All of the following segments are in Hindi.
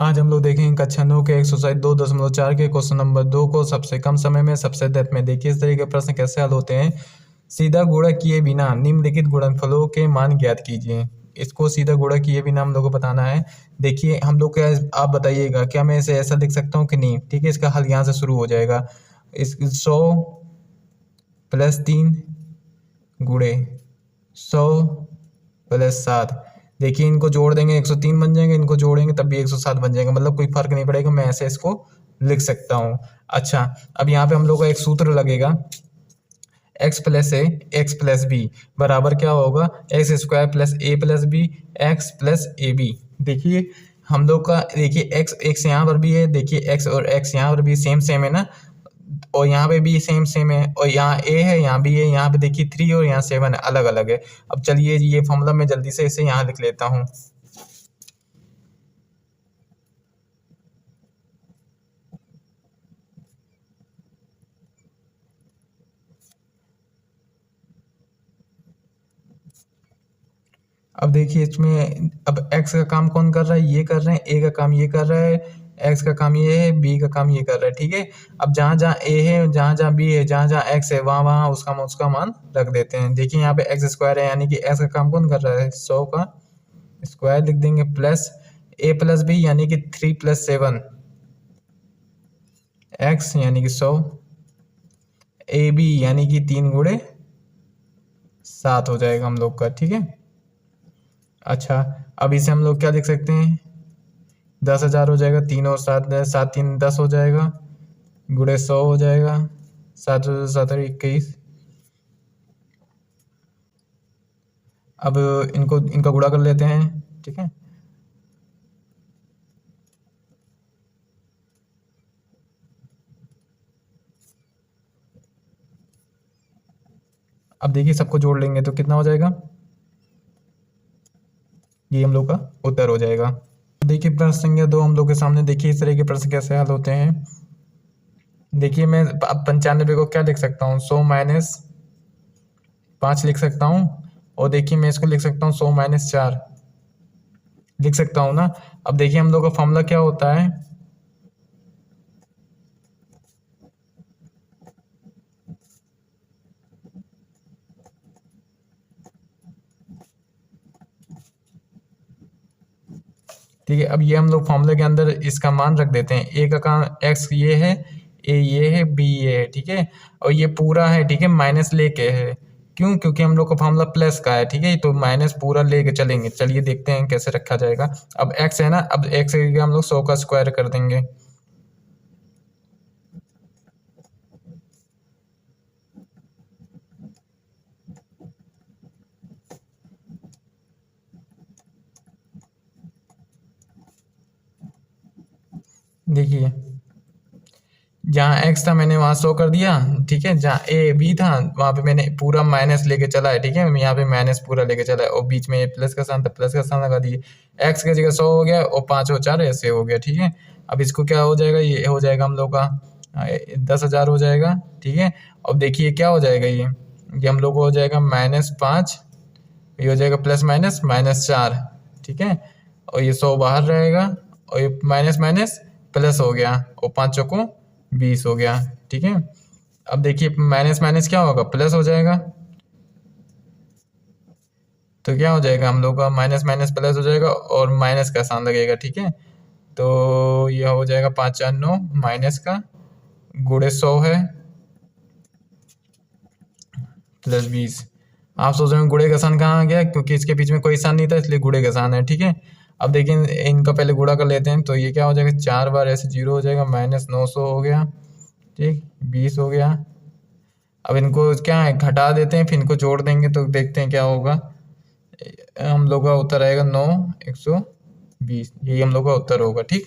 आज हम लोग देखेंगे कक्षा 9 के एक्सरसाइज 2.4 के क्वेश्चन नंबर 2 को सबसे कम समय में सबसे डेप्थ में। देखिए इस तरह के प्रश्न कैसे हल होते हैं। सीधा गुणा किए बिना निम्नलिखित गुणनफलों के मान ज्ञात कीजिए। इसको सीधा गुणा किए बिना हम लोग को बताना है। देखिए हम लोग क्या, आप बताइएगा क्या मैं इसे ऐसा लिख सकता हूँ कि नहीं। ठीक है, इसका हल यहाँ से शुरू हो जाएगा। इस 100 + 3 गुणे 100 + 7। देखिए इनको जोड़ देंगे 103 बन जाएंगे, इनको जोड़ेंगे तब भी 107 बन जाएंगे, मतलब कोई फर्क नहीं पड़ेगा, मैं ऐसे इसको लिख सकता हूँ। अच्छा, अब यहाँ पे हम लोग का एक सूत्र लगेगा, x + a x + b बराबर क्या होगा, x² + a + b x + ab। देखिए हम लोग का, देखिए x यहाँ पर भी है, देखिए x और x यहाँ पर भी सेम सेम है ना, और यहाँ पे भी सेम सेम है, और यहाँ a है, यहाँ भी है, यहाँ पे देखिए 3 और यहाँ 7 अलग अलग है। अब चलिए ये फॉर्मूला मैं जल्दी से इसे यहाँ लिख लेता हूँ। अब देखिए इसमें अब x का काम कौन कर रहा है, ये कर रहे हैं, a का काम ये कर रहा है, x का काम ये है, b का काम ये कर रहा है। ठीक है, अब जहाँ जहाँ a है, जहाँ जहाँ b है, जहाँ जहाँ x है, वहाँ वहाँ उसका मान रख देते हैं। देखिए यहाँ पे x² है, यानी कि x का काम कौन कर रहा है, 100 का स्क्वायर लिख देंगे, प्लस a + b यानी कि 3 + 7 x यानी कि 100, ab यानी कि 3 × 7 हो जाएगा हम लोग का। ठीक है, अच्छा अब इसे हम लोग क्या लिख सकते हैं, 10,000 हो जाएगा, 3 और 7 7 3 10 हो जाएगा, गुणे 100 हो जाएगा, 7 7 21। अब इनका गुणा कर लेते हैं। ठीक है, अब देखिए सबको जोड़ लेंगे तो कितना हो जाएगा, ये हम लोग का उत्तर हो जाएगा। देखिए प्रश्न संख्या 2 हम लोग के सामने, देखिए इस तरह के प्रश्न कैसे हल होते हैं। देखिए मैं अब 95 को क्या लिख सकता हूँ, 100 - 5 लिख सकता हूँ, और देखिए मैं इसको लिख सकता हूँ 100 - 4 लिख सकता हूँ ना। अब देखिए हम लोग का फॉर्मूला क्या होता है, ठीक है। अब ये हम लोग फॉर्मूले के अंदर इसका मान रख देते हैं, ए का काम x ये है, ए ये है, बी ये है। ठीक है, और ये पूरा है, ठीक है, माइनस लेके है, क्यों, क्योंकि हम लोग का फॉर्मूला प्लस का है। ठीक है, तो माइनस पूरा लेके चलेंगे। चलिए देखते हैं कैसे रखा जाएगा। अब x है ना, अब x की जगह हम लोग 100 का स्क्वायर कर देंगे। देखिए जहाँ x था मैंने वहाँ 100 कर दिया। ठीक है, जहाँ a b था वहाँ पे मैंने पूरा माइनस लेके चला है। ठीक है, यहाँ पे माइनस पूरा लेके चला है, और बीच में प्लस का साइन था, प्लस का साइन लगा दिए। x की जगह 100 हो गया, और 5 और 4 ऐसे हो गया। ठीक है, अब इसको क्या हो जाएगा, ये हो जाएगा हम लोग का 10,000 हो जाएगा। ठीक है, अब देखिए क्या हो जाएगा, ये हम लोग को हो जाएगा -5, ये हो जाएगा +- 4। ठीक है, और ये 100 बाहर रहेगा, और ये माइनस माइनस प्लस हो गया, और 5 चौकों 20 हो गया। ठीक है, अब देखिए माइनस माइनस क्या होगा, प्लस हो जाएगा, तो क्या हो जाएगा हम लोग का माइनस माइनस प्लस हो जाएगा, और माइनस का साइन लगेगा। ठीक है, तो यह हो जाएगा 5 4 9 माइनस का गुणे 100 है +20। आप सोच रहे हो गुणे का साइन कहाँ आ गया, क्योंकि इसके बीच में कोई साइन नहीं था, इसलिए गुणे का साइन है। ठीक है, अब देखिए इनका पहले गुणा कर लेते हैं, तो ये क्या हो जाएगा, 4 बार ऐसे 0 हो जाएगा, -900 हो गया। ठीक, 20 हो गया। अब इनको क्या है, घटा देते हैं, फिर इनको जोड़ देंगे तो देखते हैं क्या होगा। हम लोग का उत्तर आएगा 9 120, यही हम लोग का उत्तर होगा। ठीक,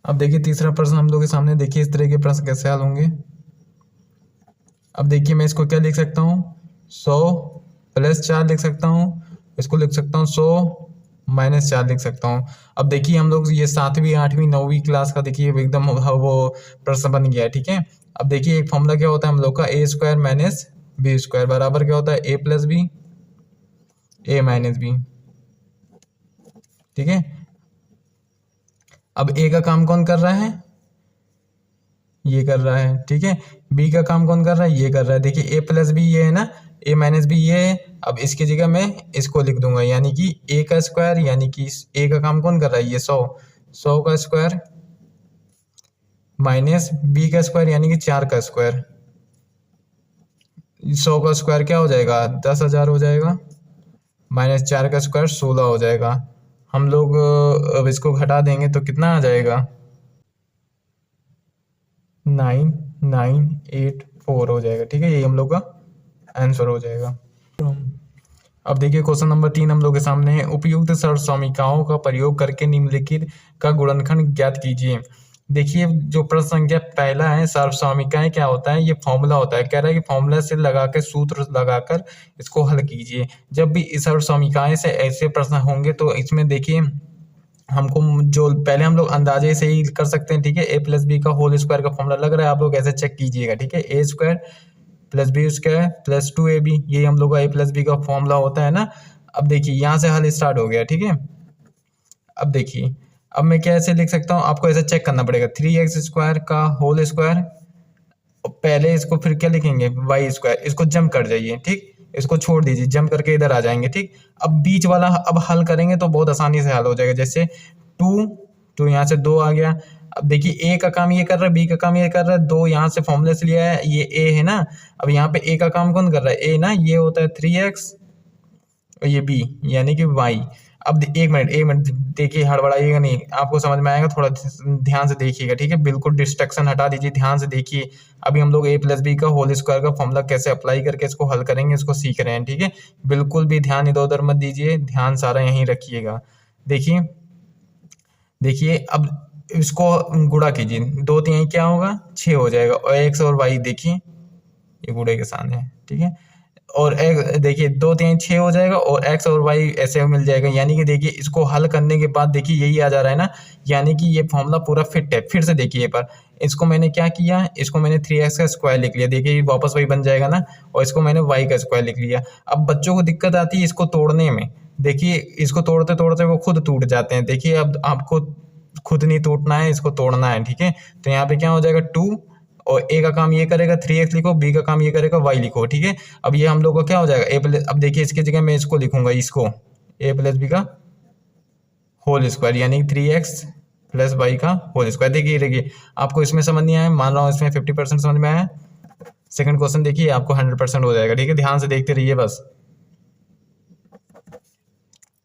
अब देखिए तीसरा प्रश्न हम लोग के सामने, देखिए इस तरह के प्रश्न कैसे हल होंगे। अब देखिए मैं इसको क्या लिख सकता हूँ, 100 + 4 लिख सकता हूँ, इसको लिख सकता हूँ 100 - 4 लिख सकता हूँ। अब देखिए हम लोग ये 7वीं 8वीं 9वीं क्लास का देखिए एकदम वो प्रश्न बन गया है। ठीक है, अब देखिए एक फॉर्मूला क्या होता है हम लोग का, a² - b² बराबर क्या होता है, a + b a - b। ठीक है, अब ए का काम कौन कर रहा है, ये कर रहा है, ठीक है। बी का काम कौन कर रहा है, ये कर रहा है। देखिए ए प्लस बी ये है ना, ए माइनस बी ये है। अब इसकी जगह मैं इसको लिख दूंगा, यानी कि ए का स्क्वायर, यानी कि ए का काम कौन कर रहा है, ये 100, 100 का स्क्वायर माइनस बी का स्क्वायर यानी कि 4 का स्क्वायर। 100 का स्क्वायर क्या हो जाएगा, 10,000 हो जाएगा, माइनस 4 का स्क्वायर 16 हो जाएगा। हम लोग अब इसको घटा देंगे तो कितना आ जाएगा, 9984 हो जाएगा, ठीक है। यही हम लोग का आंसर हो जाएगा। अब देखिए क्वेश्चन नंबर 3 हम लोग के सामने है। उपयुक्त सर्वसमीकाओं का प्रयोग करके निम्नलिखित का गुणनखंड ज्ञात कीजिए। देखिए जो प्रश्न संख्या पहला है, सर्वसमीकाएं क्या होता है, ये फॉर्मूला होता है। कह रहा है कि फॉर्मूला से लगा के सूत्र लगाकर इसको हल कीजिए। जब भी सर्वसमीकाएं से ऐसे प्रश्न होंगे तो इसमें देखिए हमको जो पहले हम लोग अंदाजे से ही कर सकते हैं, ठीक है। ए प्लस बी का होल स्क्वायर का फॉर्मूला लग रहा है, आप लोग ऐसे चेक कीजिएगा, ठीक है। A square plus B square plus 2ab, ये हम लोग का ए प्लस बी का फॉर्मूला होता है ना। अब देखिए यहाँ से हल स्टार्ट हो गया, ठीक है। अब देखिए अब मैं कैसे लिख सकता हूँ, आपको ऐसा चेक करना पड़ेगा। 3x स्क्वायर का होल स्क्वायर, पहले इसको फिर क्या लिखेंगे, वाई स्क्वायर, इसको जंप कर जाइए, ठीक। इसको छोड़ दीजिए, जंप करके इधर आ जाएंगे, ठीक। अब बीच वाला अब हल करेंगे तो बहुत आसानी से हल हो जाएगा। जैसे 2 तो यहाँ से 2 आ गया। अब देखिए ए का काम ये कर रहा है, बी का काम ये कर रहा है, 2 यहाँ से फॉर्मूले से लिया है, ये ए है ना। अब यहाँ पे ए का काम कौन कर रहा है, ए ना, ये होता है 3x और ये बी यानी कि वाई। अब एक मिनट देखिए, हड़बड़ाइएगा नहीं, आपको समझ में आएगा, थोड़ा ध्यान से देखिएगा, ठीक है। बिल्कुल डिस्ट्रक्शन हटा दीजिए, ध्यान से देखिए। अभी हम लोग ए प्लस बी का होल स्क्वायर का फॉर्मूला कैसे अप्लाई करके इसको हल करेंगे, इसको सीख रहे हैं, ठीक है। बिल्कुल भी ध्यान इधर उधर मत दीजिए, ध्यान सारा यहीं रखिएगा। देखिए देखिए अब इसको गुणा कीजिए, 2 3 क्या होगा, 6 हो जाएगा। और एक्स और वाई देखिए ये गुणे के सामने है, ठीक है। और देखिए 2 3 6 हो जाएगा और एक्स और वाई ऐसे मिल जाएगा। यानी कि देखिए इसको हल करने के बाद देखिए यही आ जा रहा है ना, यानी कि ये फॉर्मूला पूरा फिट है। फिर से देखिए पर इसको मैंने क्या किया, इसको मैंने 3x का स्क्वायर लिख लिया, देखिए वापस वही बन जाएगा ना। और इसको मैंने y का स्क्वायर लिख लिया। अब बच्चों को दिक्कत आती है इसको तोड़ने में, देखिए इसको तोड़ते तोड़ते वो खुद टूट जाते हैं। देखिए अब आपको खुद नहीं टूटना है, इसको तोड़ना है, ठीक है। तो यहाँ पे क्या हो जाएगा 2 और ए का काम ये करेगा 3x लिखो, बी का काम ये करेगा y लिखो, ठीक है। अब ये हम लोग का क्या हो जाएगा ए प्लस, अब देखिए इसकी जगह मैं इसको लिखूंगा, इसको ए प्लस बी का होल स्क्वायर यानी 3x प्लस वाई का होल स्क्वायर। देखिए आपको इसमें समझ नहीं आया, मान रहा हूँ इसमें 50% समझ में आया। सेकंड क्वेश्चन देखिए आपको 100% हो जाएगा, ठीक है। ध्यान से देखते रहिए बस।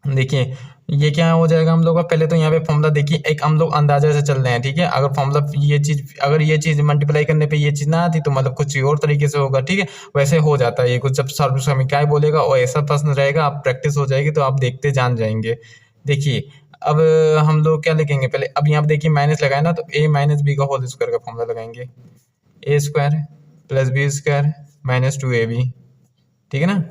देखिए ये क्या हो जाएगा हम लोग का, पहले तो यहाँ पे फॉर्मूला देखिए, एक हम लोग अंदाजा से चल रहे हैं, ठीक है। अगर फॉर्मूला ये चीज मल्टीप्लाई करने पे ये चीज ना आती तो मतलब कुछ और तरीके से होगा, ठीक है। वैसे हो जाता है ये कुछ, जब सर्वसमीकाएं बोलेगा और ऐसा प्रश्न रहेगा, आप प्रैक्टिस हो जाएगी तो आप देखते जान जाएंगे। देखिए अब हम लोग क्या लिखेंगे पहले, अब यहाँ पे देखिए माइनस लगाए ना, तो ए माइनस बी का होल स्क्वायर का फॉर्मूला लगाएंगे, A square plus B square minus 2ab, ठीक है ना।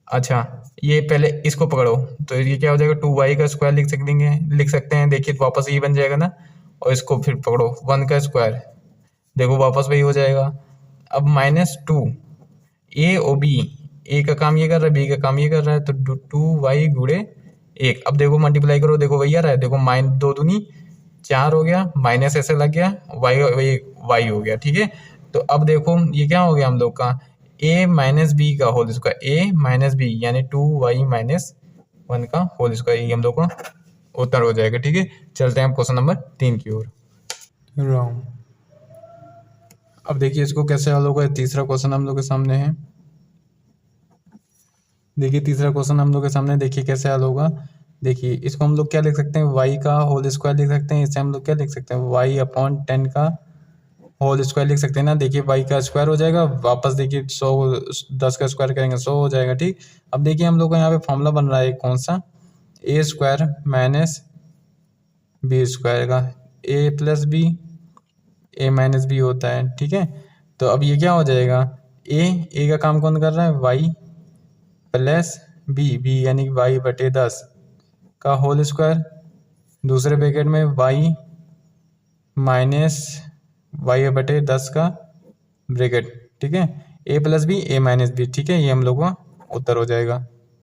अच्छा ये पहले इसको पकड़ो, तो ये क्या हो जाएगा 2y का स्क्वायर लिख सकते हैं, देखिए वापस ये बन जाएगा ना। और इसको फिर पकड़ो 1 का स्क्वायर, देखो वापस वही हो जाएगा। अब -2 ए और बी, ए का काम ये कर रहा है, बी का काम ये कर रहा है, तो 2y गुणे 1। अब देखो मल्टीप्लाई करो, देखो वही आ रहा है, देखो माइनस 2 दूनी 4 हो गया, माइनस ऐसे लग गया, y हो गया, ठीक है। तो अब देखो ये क्या हो गया हम लोग का, a माइनस बी का whole square, a minus B यानी 2y माइनस 1 का होल स्क्वायर, ये हम लोग का उत्तर हो जाएगा, ठीक है। चलते हैं क्वेश्चन नंबर 3 की ओर। रॉन्ग। अब देखिए इसको कैसे हल होगा, तीसरा क्वेश्चन हम लोग के सामने है। देखिए तीसरा क्वेश्चन हम लोग के सामने, देखिए कैसे हल होगा। देखिए इसको हम लोग क्या लिख सकते हैं, y का होल स्क्वायर लिख सकते हैं। इससे हम लोग क्या लिख सकते हैं, y/10 का होल स्क्वायर लिख सकते हैं ना। देखिए y का स्क्वायर हो जाएगा, वापस देखिए 100 10 का स्क्वायर करेंगे 100 हो जाएगा, ठीक। अब देखिए हम लोग को यहाँ पे फॉर्मूला बन रहा है कौन सा, ए स्क्वायर माइनस बी स्क्वायर का, A plus B A minus B होता है, ठीक है। तो अब ये क्या हो जाएगा, ए का काम कौन कर रहा है, वाई प्लस बी यानी कि y/10 का होल स्क्वायर, दूसरे ब्रैकेट में y माइनस y/10 का ब्रैकेट, ठीक है। ए प्लस बी ए माइनस बी, ठीक है। ये हम लोग का उत्तर हो जाएगा।